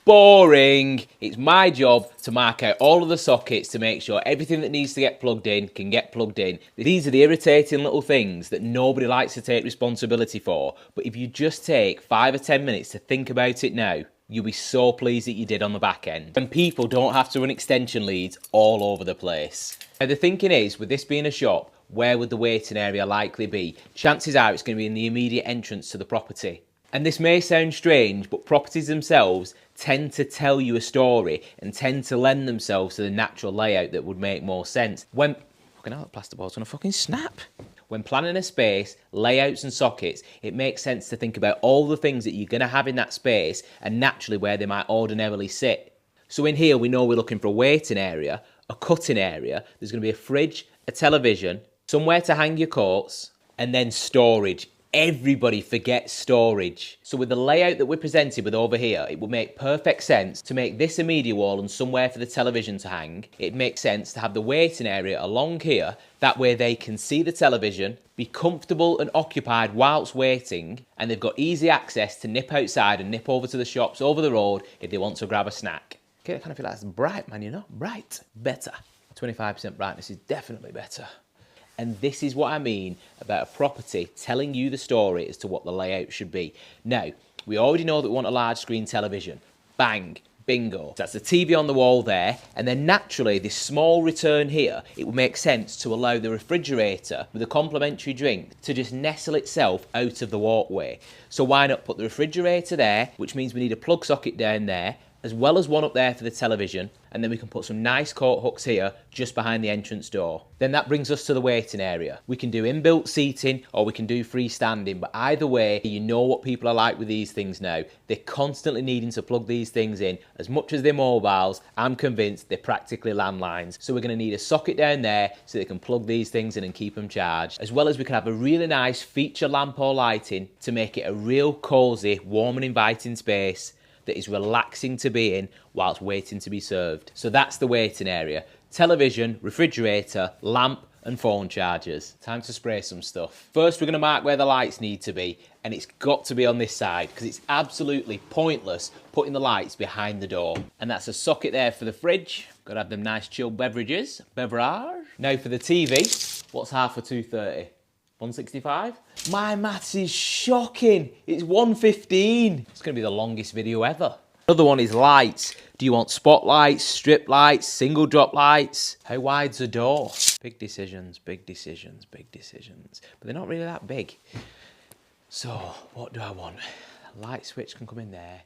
Boring. It's my job to mark out all of the sockets to make sure everything that needs to get plugged in can get plugged in. These are the irritating little things that nobody likes to take responsibility for, but if you just take 5 or 10 minutes to think about it now, you'll be so pleased that you did on the back end. And people don't have to run extension leads all over the place. Now the thinking is, with this being a shop, where would the waiting area likely be? Chances are it's going to be in the immediate entrance to the property. And this may sound strange, but properties themselves tend to tell you a story and tend to lend themselves to the natural layout that would make more sense. Fucking hell, that plasterboard's gonna fucking snap. When planning a space, layouts and sockets, it makes sense to think about all the things that you're gonna have in that space and naturally where they might ordinarily sit. So in here, we know we're looking for a waiting area, a cutting area, there's gonna be a fridge, a television, somewhere to hang your coats, and then storage. Everybody forgets storage. So with the layout that we're presented with over here, it would make perfect sense to make this a media wall and somewhere for the television to hang. It makes sense to have the waiting area along here, that way they can see the television, be comfortable and occupied whilst waiting, and they've got easy access to nip outside and nip over to the shops over the road if they want to grab a snack. Okay, I kind of feel like it's bright, man, you know? Bright. Better. 25% brightness is definitely better. And this is what I mean about a property telling you the story as to what the layout should be. Now, we already know that we want a large screen television. Bang, bingo. That's the TV on the wall there. And then naturally, this small return here, it would make sense to allow the refrigerator with a complimentary drink to just nestle itself out of the walkway. So why not put the refrigerator there, which means we need a plug socket down there, as well as one up there for the television, and then we can put some nice coat hooks here just behind the entrance door. Then that brings us to the waiting area. We can do inbuilt seating or we can do freestanding, but either way, you know what people are like with these things now. They're constantly needing to plug these things in. As much as they're mobiles, I'm convinced they're practically landlines. So we're going to need a socket down there so they can plug these things in and keep them charged. As well as we can have a really nice feature lamp or lighting to make it a real cosy, warm and inviting space that is relaxing to be in whilst waiting to be served. So that's the waiting area. Television, refrigerator, lamp and phone chargers. Time to spray some stuff. First, we're gonna mark where the lights need to be, and it's got to be on this side because it's absolutely pointless putting the lights behind the door. And that's a socket there for the fridge. Gotta have them nice chilled beverages. Beverage. Now for the TV, what's half of 230? 165? My maths is shocking. It's 115. It's gonna be the longest video ever. Another one is lights. Do you want spotlights, strip lights, single drop lights? How wide's the door? Big decisions, big decisions, big decisions. But they're not really that big. So what do I want? A light switch can come in there.